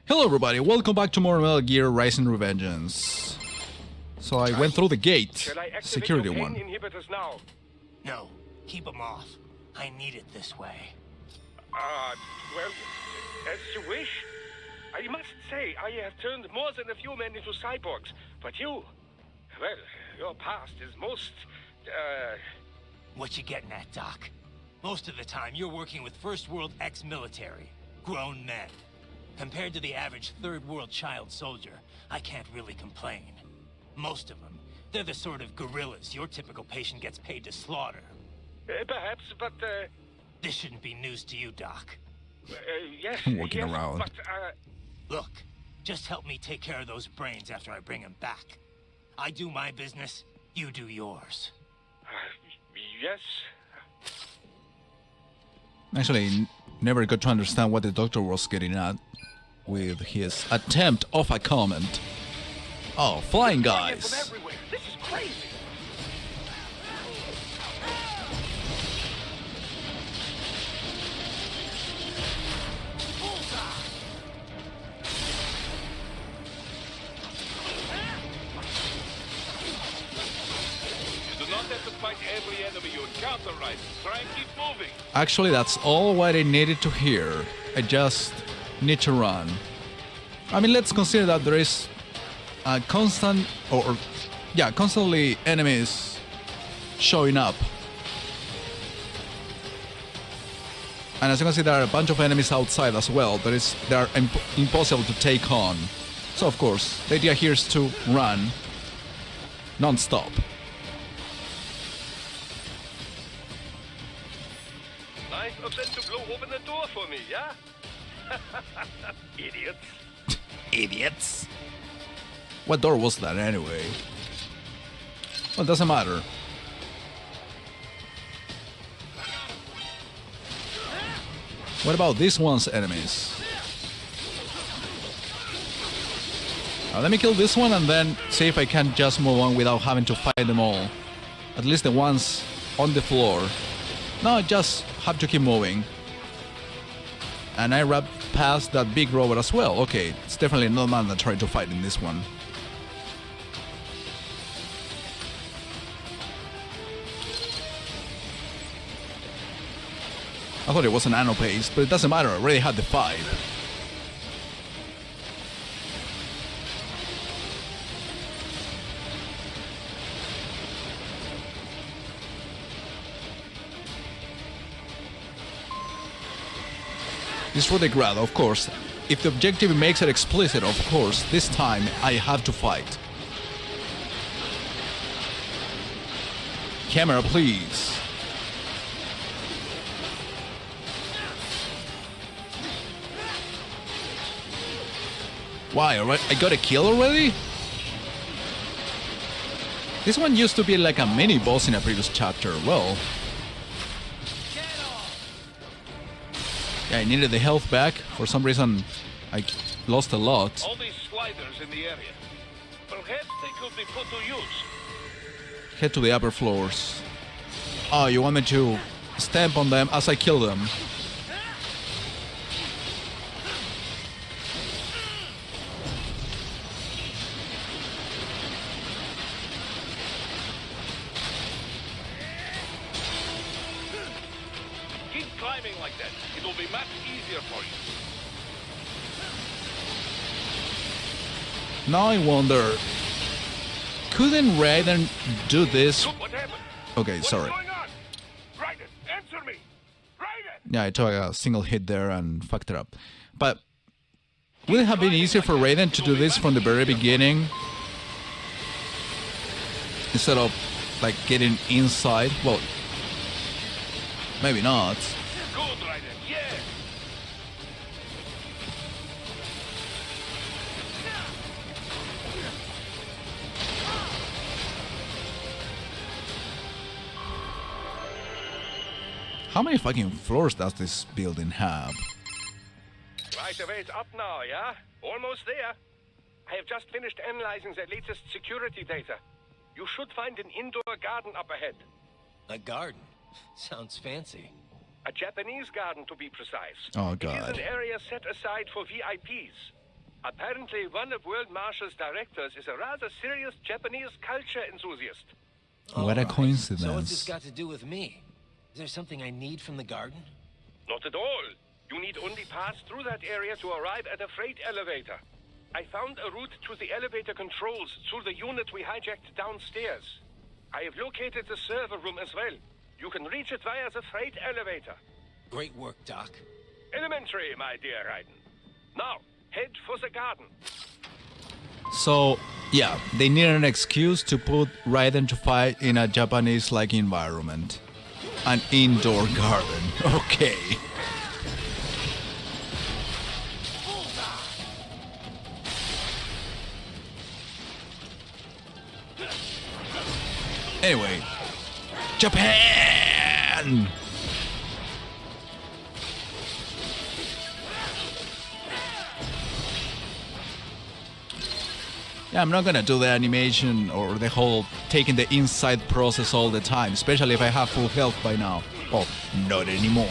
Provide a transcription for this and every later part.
Hello everybody, welcome back to more Metal Gear Rising Revengeance. So I went through the gate, security one. Inhibitors now? No, keep them off. I need it this way. Well, as you wish. I must say, I have turned more than a few men into cyborgs, but you, well, your past is most, What you getting at, Doc? Most of the time, you're working with First World ex-military, grown men. Compared to the average Third World child soldier, I can't really complain. Most of them, they're the sort of guerrillas your typical patient gets paid to slaughter. perhaps, but, This shouldn't be news to you, Doc. yes, I'm walking yes, around. but, Look, just help me take care of those brains after I bring them back. I do my business, you do yours. yes. Actually, never got to understand what the doctor was getting at with his attempt of a comment. Oh, flying guys! From everywhere. This is crazy. You do not have to fight every enemy you encounter, right? Try and keep moving. Actually, that's all what I needed to hear. I just need to run. I mean, let's consider that there is a constant, constantly enemies showing up. And as you can see, there are a bunch of enemies outside as well. They are impossible to take on. So of course, the idea here is to run non-stop. Nice of them to blow open the door for me, yeah? Idiots. Idiots. What door was that anyway? Well, it doesn't matter. What about this one's enemies? Let me kill this one and then see if I can just move on without having to fight them all. At least the ones on the floor. No, I just have to keep moving. And I wrap past that big robot as well. Okay, it's definitely not mandatory to fight in this one. I thought it was an nano paste, but it doesn't matter, I already had the 5. Destroy the Grad, of course. If the objective makes it explicit, of course, this time I have to fight. Camera, please. Why? I got a kill already? This one used to be like a mini boss in a previous chapter. Well, yeah, I needed the health back. For some reason, I lost a lot. All these sliders in the area. Perhaps they could be put to use. Head to the upper floors. Oh, you want me to stamp on them as I kill them? Keep climbing like that. It will be much easier for you. Now I wonder, couldn't Raiden do this? Look what happened. Okay, What's sorry. going on? Raiden, answer me. Raiden! Yeah, I took a single hit there and fucked it up. But would it have been easier for Raiden to do this from the very beginning? Instead of, like, getting inside? Well, maybe not. Good, Raiden, yeah! How many fucking floors does this building have? Right away, it's up now, yeah? Almost there. I have just finished analyzing the latest security data. You should find an indoor garden up ahead. A garden? Sounds fancy. A Japanese garden, to be precise. Oh, It is God. an area set aside for VIPs. Apparently, one of World Martial's directors is a rather serious Japanese culture enthusiast. What a Alright, coincidence. So what's this got to do with me? Is there something I need from the garden? Not at all. You need only pass through that area to arrive at a freight elevator. I found a route to the elevator controls through the unit we hijacked downstairs. I have located the server room as well. You can reach it via the freight elevator. Great work, Doc. Elementary, my dear Raiden. Now, head for the garden. So, yeah, they need an excuse to put Raiden to fight in a Japanese-like environment. An indoor garden. Okay. Anyway, Japan! Yeah, I'm not gonna do the animation or the whole taking the inside process all the time, especially if I have full health by now. Oh, not anymore.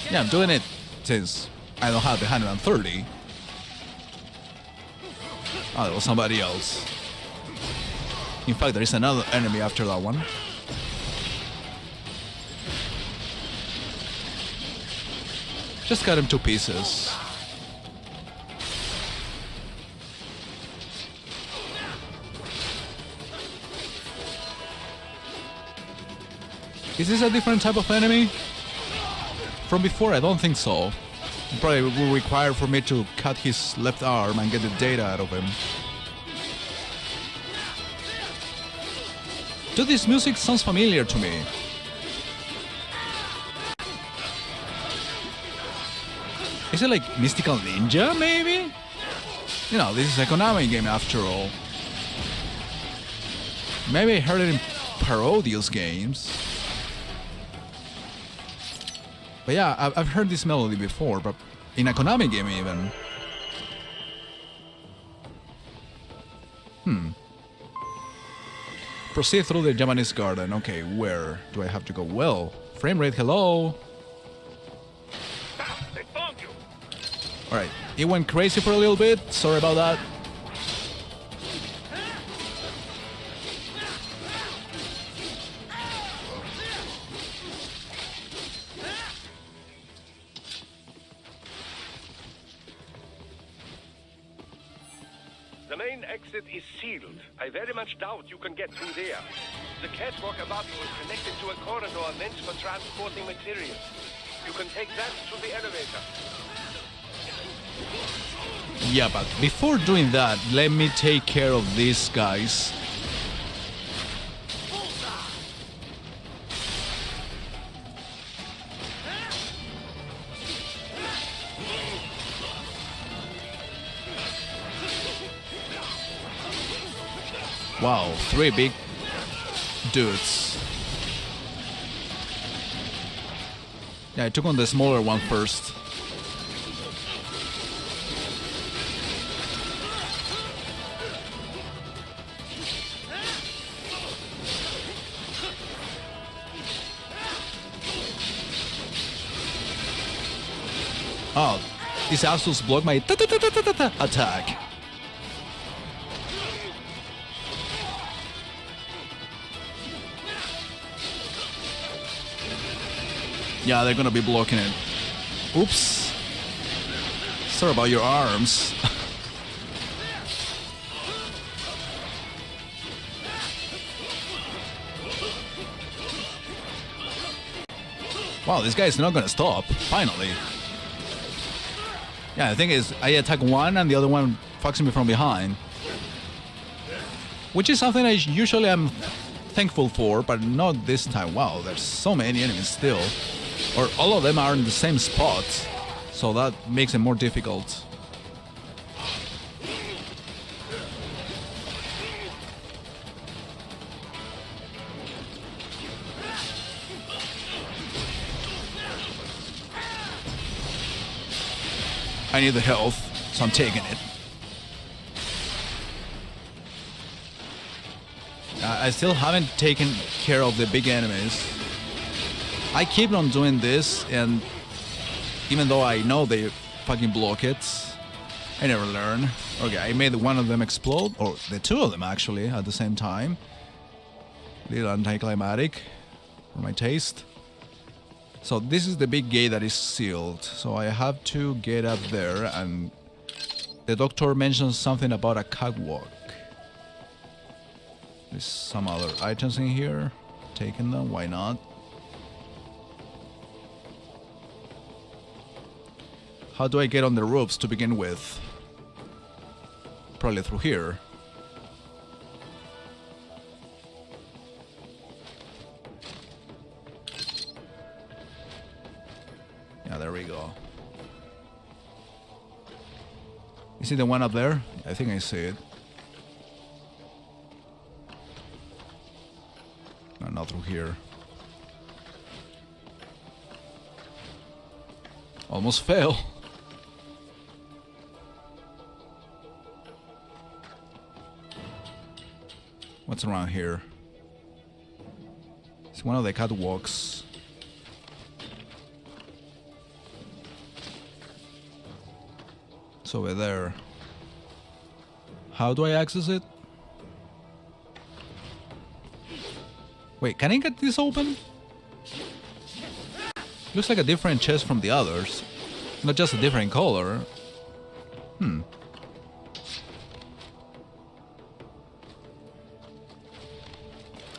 Yeah, I'm doing it since I don't have the 130. Oh, there was somebody else. In fact, there is another enemy after that one. Just cut him to pieces. Is this a different type of enemy? From before, I don't think so. It probably will require for me to cut his left arm and get the data out of him. Dude, this music sounds familiar to me. Is it like Mystical Ninja, maybe? You know, this is a Konami game after all. Maybe I heard it in Parodius games. But yeah, I've heard this melody before, but in a Konami game even. Proceed through the Japanese garden. Okay, where do I have to go? Well, frame rate, hello. Ah, they found you. Alright, it went crazy for a little bit. Sorry about that. The main exit is sealed. I very much doubt you can get through there. The catwalk above you is connected to a corridor meant for transporting materials. You can take that to the elevator. Yeah, but before doing that, let me take care of these guys. Wow, 3 big dudes. Yeah, I took on the smaller one first. Oh, these assholes blocked my attack. Yeah, they're gonna be blocking it. Oops. Sorry about your arms. Wow, this guy's not gonna stop, finally. Yeah, the thing is, I attack one and the other one fucks me from behind. Which is something I usually am thankful for, but not this time. Wow, there's so many enemies still. Or all of them are in the same spot, so that makes it more difficult. I need the health, so I'm taking it. I still haven't taken care of the big enemies. I keep on doing this, and Even though I know they fucking block it, I never learn. Okay, I made one of them explode, or the two of them actually, at the same time. Little anticlimactic for my taste. So this is the big gate that is sealed. So I have to get up there, and the doctor mentions something about a catwalk. There's some other items in here. Taking them, why not? How do I get on the roofs to begin with? Probably through here. Yeah, there we go. You see the one up there? I think I see it. No, not through here. Almost fail. What's around here? It's one of the catwalks. It's over there. How do I access it? Wait, can I get this open? Looks like a different chest from the others. Not just a different color.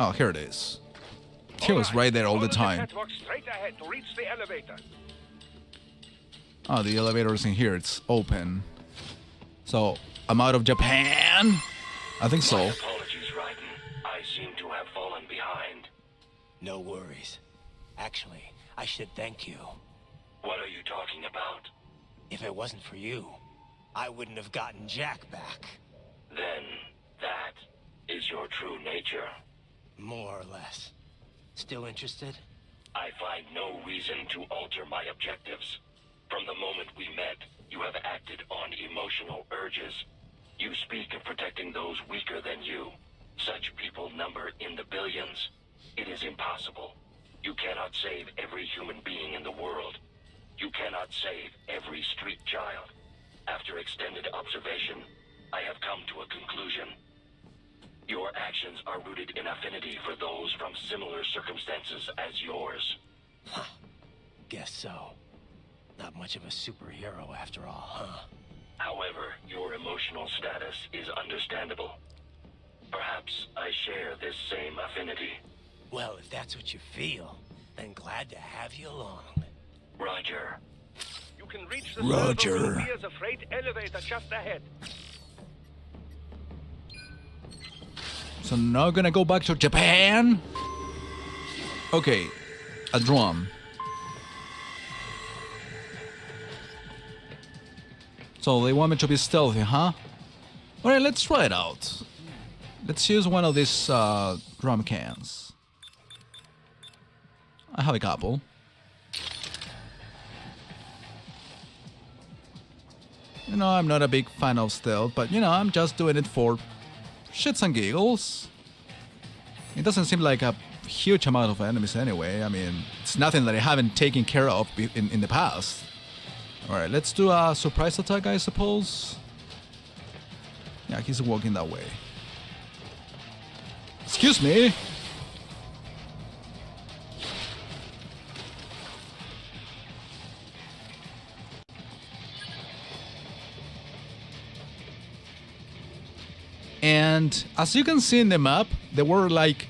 Oh, here it is. It was right there all the time. Catwalk straight ahead to reach the elevator. Oh, the elevator's in here. It's open. So, I'm out of Japan? I think so. My apologies, Raiden. I seem to have fallen behind. No worries. Actually, I should thank you. What are you talking about? If it wasn't for you, I wouldn't have gotten Jack back. Then, that is your true nature. More or less. Still interested? I find no reason to alter my objectives. From the moment we met, you have acted on emotional urges. You speak of protecting those weaker than you. Such people number in the billions. It is impossible. You cannot save every human being in the world. You cannot save every street child. After extended observation, I have come to a conclusion. Your actions are rooted in affinity for those from similar circumstances as yours. Guess so. Not much of a superhero after all, huh? However, your emotional status is understandable. Perhaps I share this same affinity. Well, if that's what you feel, then glad to have you along. Roger. You can reach the Roger. server via the freight elevator just ahead. So now gonna go back to Japan? Okay, a drum. So they want me to be stealthy, huh? Alright, let's try it out. Let's use one of these drum cans. I have a couple. You know, I'm not a big fan of stealth, but you know, I'm just doing it for shits and giggles. It doesn't seem like a huge amount of enemies anyway. I mean, it's nothing that I haven't taken care of in the past. Alright, let's do a surprise attack, I suppose. Yeah, he's walking that way. Excuse me! And as you can see in the map, there were like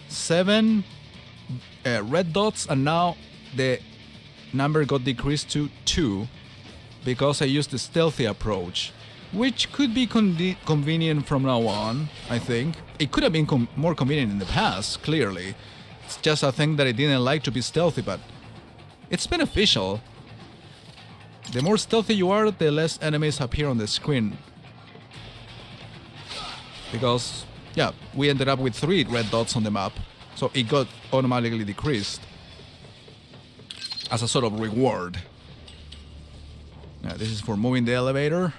7 red dots, and now the number got decreased to 2 because I used the stealthy approach, which could be convenient from now on, I think. It could have been more convenient in the past, clearly. It's just a thing that I didn't like to be stealthy, but it's beneficial. The more stealthy you are, the less enemies appear on the screen. Because, yeah, we ended up with 3 red dots on the map, so it got automatically decreased as a sort of reward. Now, this is for moving the elevator.